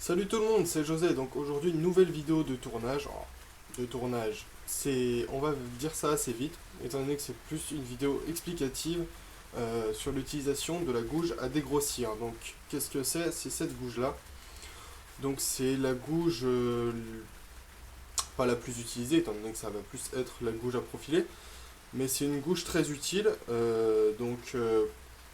Salut tout le monde, c'est José. Donc aujourd'hui une nouvelle vidéo de tournage. On va dire ça assez vite, étant donné que c'est plus une vidéo explicative sur l'utilisation de la gouge à dégrossir. Donc qu'est-ce que c'est? C'est cette gouge là. Donc c'est la gouge pas la plus utilisée, étant donné que ça va plus être la gouge à profiler, mais c'est une gouge très utile.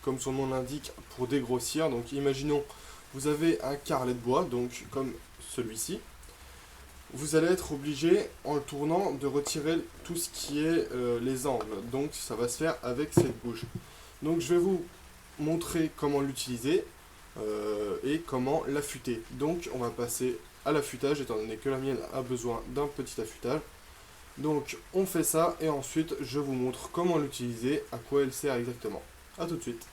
Comme son nom l'indique, pour dégrossir. Donc imaginons vous avez un carrelet de bois, donc comme celui-ci. Vous allez être obligé, en le tournant, de retirer tout ce qui est les angles. Donc ça va se faire avec cette gouge. Donc je vais vous montrer comment l'utiliser et comment l'affûter. Donc on va passer à l'affûtage, étant donné que la mienne a besoin d'un petit affûtage. Donc on fait ça et ensuite je vous montre comment l'utiliser, à quoi elle sert exactement. A tout de suite.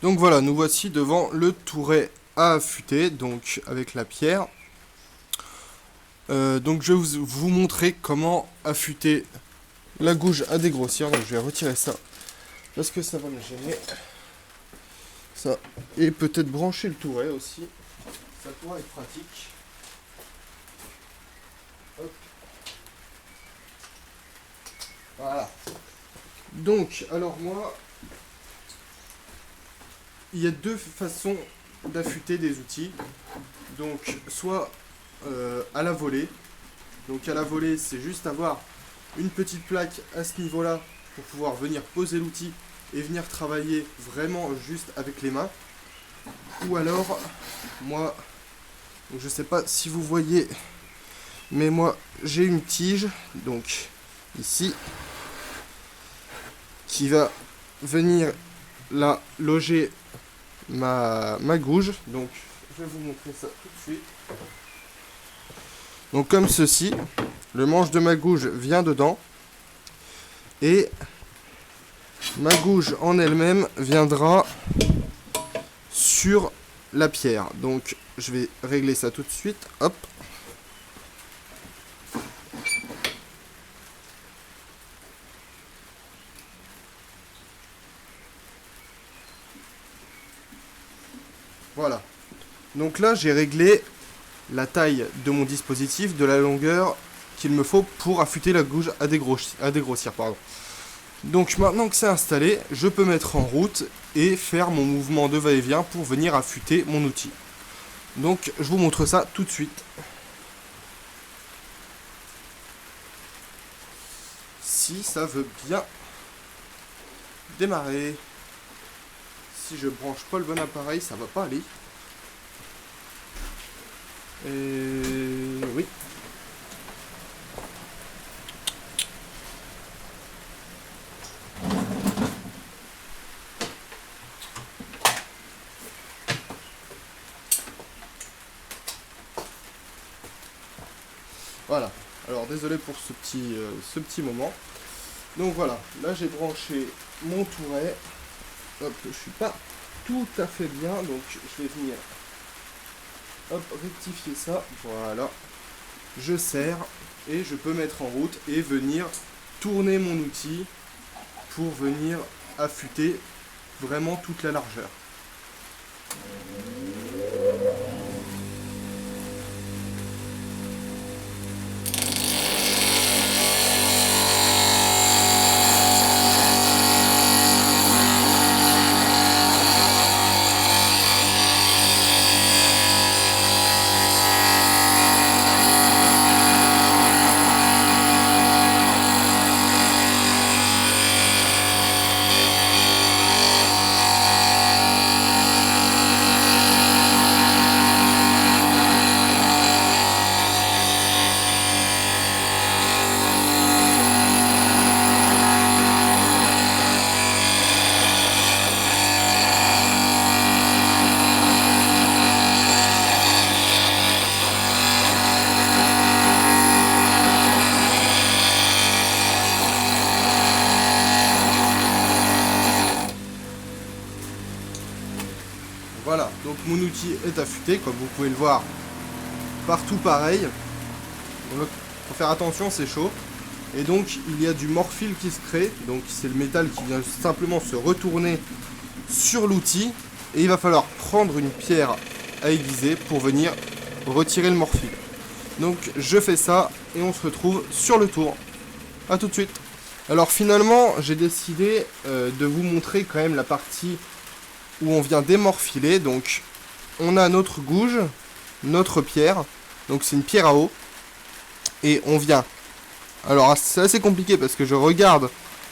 Donc voilà, nous voici devant le touret à affûter, donc avec la pierre. Donc je vais vous montrer comment affûter la gouge à dégrossir. Donc je vais retirer ça parce que ça va me gêner. Ça, et peut-être brancher le touret aussi, ça pourra être pratique. Hop. Voilà. Donc, alors moi, il y a deux façons d'affûter des outils. Donc soit à la volée. Donc à la volée, c'est juste avoir une petite plaque à ce niveau-là pour pouvoir venir poser l'outil et venir travailler vraiment juste avec les mains. Ou alors, moi, je sais pas si vous voyez, mais moi j'ai une tige, donc ici, qui va venir là loger ma gouge. Donc je vais vous montrer ça tout de suite. Donc comme ceci, le manche de ma gouge vient dedans et ma gouge en elle-même viendra sur la pierre. Donc je vais régler ça tout de suite. Hop. Voilà. Donc là j'ai réglé la taille de mon dispositif, de la longueur qu'il me faut pour affûter la gouge à dégrossir. Donc maintenant que c'est installé, je peux mettre en route et faire mon mouvement de va-et-vient pour venir affûter mon outil. Donc je vous montre ça tout de suite. Si ça veut bien démarrer. Si je branche pas le bon appareil, ça va pas aller. Et oui. Voilà. Alors désolé pour ce petit moment. Donc voilà, là j'ai branché mon touret. Hop, je suis pas tout à fait bien, donc je vais venir rectifier ça. Voilà. Je serre et je peux mettre en route et venir tourner mon outil pour venir affûter vraiment toute la largeur. Voilà, donc mon outil est affûté, comme vous pouvez le voir, partout pareil. Il faut faire attention, c'est chaud. Et donc il y a du morphile qui se crée, donc c'est le métal qui vient simplement se retourner sur l'outil. Et il va falloir prendre une pierre à aiguiser pour venir retirer le morphile. Donc je fais ça et on se retrouve sur le tour. A tout de suite. Alors finalement j'ai décidé de vous montrer quand même la partie où on vient démorphiler. Donc on a notre gouge, notre pierre, donc c'est une pierre à eau. Et on vient, alors c'est assez compliqué parce que je regarde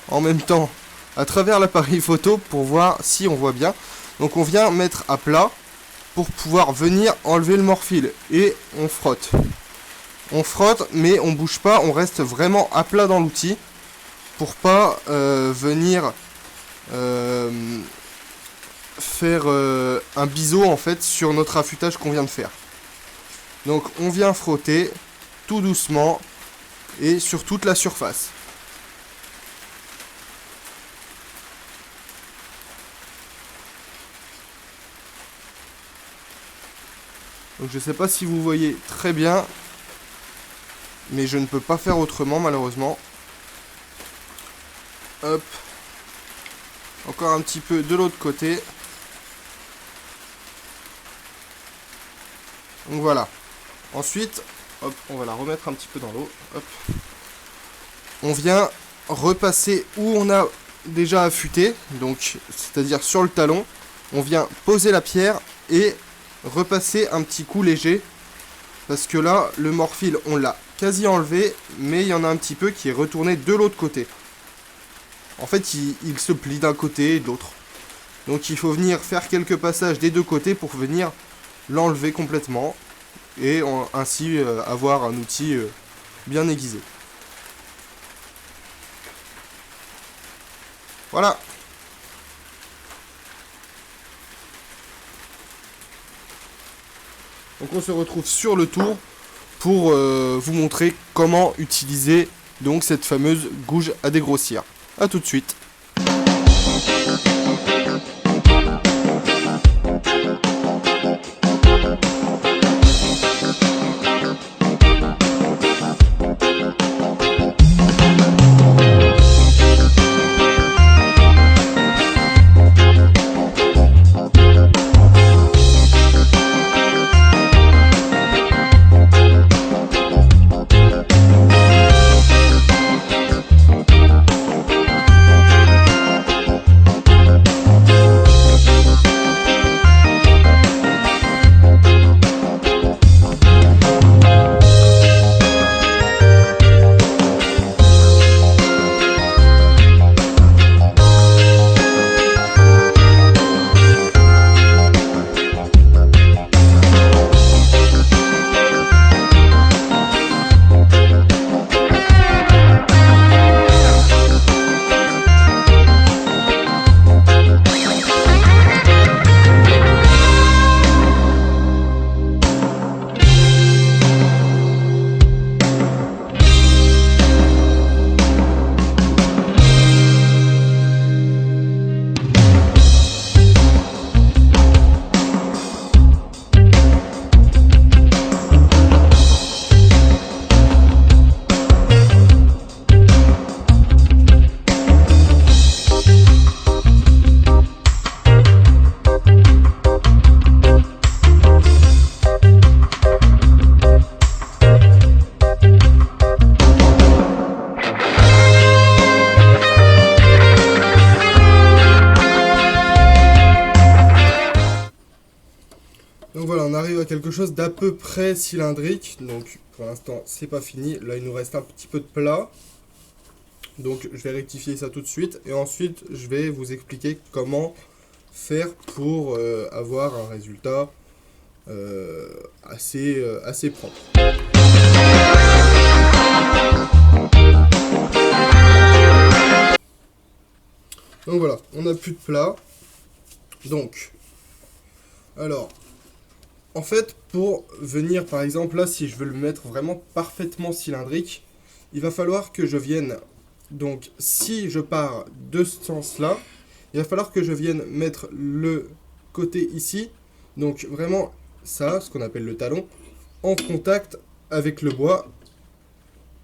en même temps à travers l'appareil photo pour voir si on voit bien. Donc on vient mettre à plat pour pouvoir venir enlever le morphile et on frotte. On frotte mais on bouge pas, on reste vraiment à plat dans l'outil pour pas venir faire un biseau en fait sur notre affûtage qu'on vient de faire. Donc on vient frotter tout doucement et sur toute la surface. Donc je ne sais pas si vous voyez très bien, mais je ne peux pas faire autrement malheureusement. Hop. Encore un petit peu de l'autre côté. Donc voilà. Ensuite, hop, on va la remettre un petit peu dans l'eau. Hop. On vient repasser où on a déjà affûté, donc c'est-à-dire sur le talon. On vient poser la pierre et repasser un petit coup léger. Parce que là, le morphile, on l'a quasi enlevé, mais il y en a un petit peu qui est retourné de l'autre côté. En fait, il se plie d'un côté et de l'autre. Donc il faut venir faire quelques passages des deux côtés pour venir l'enlever complètement. Et ainsi avoir un outil bien aiguisé. Voilà. Donc on se retrouve sur le tour pour vous montrer comment utiliser donc cette fameuse gouge à dégrossir. A tout de suite. Donc voilà, on arrive à quelque chose d'à peu près cylindrique. Donc pour l'instant, c'est pas fini. Là, il nous reste un petit peu de plat. Donc je vais rectifier ça tout de suite. Et ensuite, je vais vous expliquer comment faire pour avoir un résultat assez propre. Donc voilà, on n'a plus de plat. Donc, alors, en fait, pour venir, par exemple, là, si je veux le mettre vraiment parfaitement cylindrique, il va falloir que je vienne, donc, si je pars de ce sens-là, il va falloir que je vienne mettre le côté ici, donc vraiment, ça, ce qu'on appelle le talon, en contact avec le bois,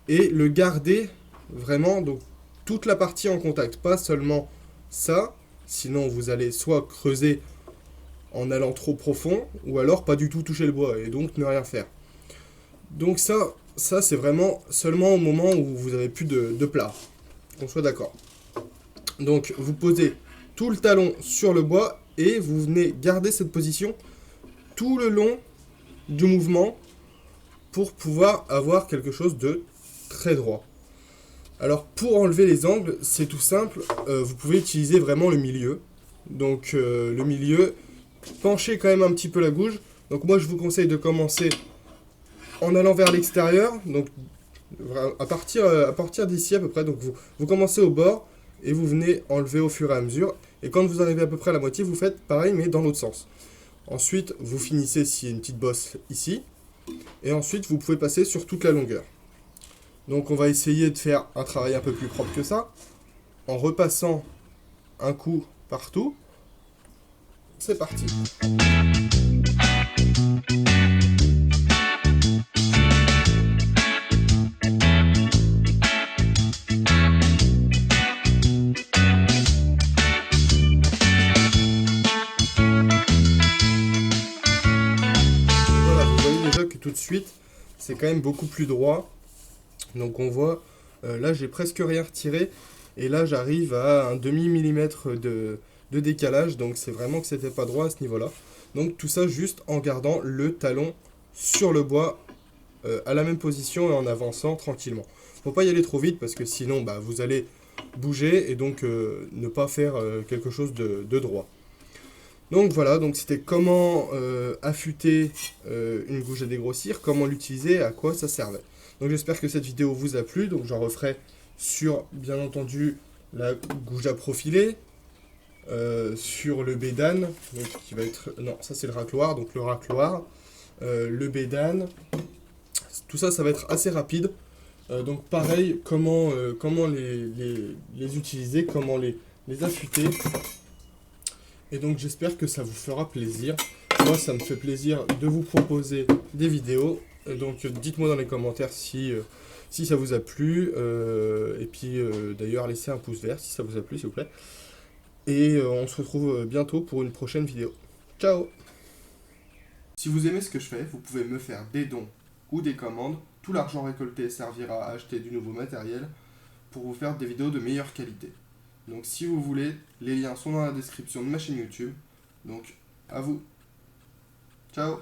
et le garder vraiment, donc, toute la partie en contact, pas seulement ça, sinon vous allez soit creuser en allant trop profond, ou alors pas du tout toucher le bois, et donc ne rien faire. Donc ça c'est vraiment seulement au moment où vous avez plus de plat, qu'on soit d'accord. Donc vous posez tout le talon sur le bois, et vous venez garder cette position tout le long du mouvement, pour pouvoir avoir quelque chose de très droit. Alors pour enlever les angles, c'est tout simple, vous pouvez utiliser vraiment le milieu. Donc le milieu, penchez quand même un petit peu la gouge. Donc moi je vous conseille de commencer en allant vers l'extérieur, donc à partir d'ici à peu près. Donc vous commencez au bord et vous venez enlever au fur et à mesure. Et quand vous arrivez à peu près à la moitié, vous faites pareil mais dans l'autre sens. Ensuite vous finissez s'il y a une petite bosse ici. Et ensuite vous pouvez passer sur toute la longueur. Donc on va essayer de faire un travail un peu plus propre que ça, en repassant un coup partout. C'est parti. Voilà, vous voyez déjà que tout de suite, c'est quand même beaucoup plus droit. Donc on voit, là j'ai presque rien retiré, et là j'arrive à un demi-millimètre de décalage, donc c'est vraiment que c'était pas droit à ce niveau-là. Donc tout ça juste en gardant le talon sur le bois, à la même position et en avançant tranquillement. Faut pas y aller trop vite parce que sinon bah, vous allez bouger et donc ne pas faire quelque chose de droit. Donc voilà, donc c'était comment affûter une gouge à dégrossir, comment l'utiliser, à quoi ça servait. Donc j'espère que cette vidéo vous a plu, donc j'en referai sur, bien entendu, la gouge à profiler, sur le bédane, donc qui va être... Non, ça c'est le racloir, donc le racloir, le bédane, tout ça, ça va être assez rapide. Donc pareil, comment les utiliser, comment les affûter. Et donc j'espère que ça vous fera plaisir. Moi ça me fait plaisir de vous proposer des vidéos. Donc dites-moi dans les commentaires si ça vous a plu. Et puis d'ailleurs laissez un pouce vert si ça vous a plu s'il vous plaît. Et on se retrouve bientôt pour une prochaine vidéo. Ciao! Si vous aimez ce que je fais, vous pouvez me faire des dons ou des commandes. Tout l'argent récolté servira à acheter du nouveau matériel pour vous faire des vidéos de meilleure qualité. Donc si vous voulez, les liens sont dans la description de ma chaîne YouTube. Donc à vous. Ciao.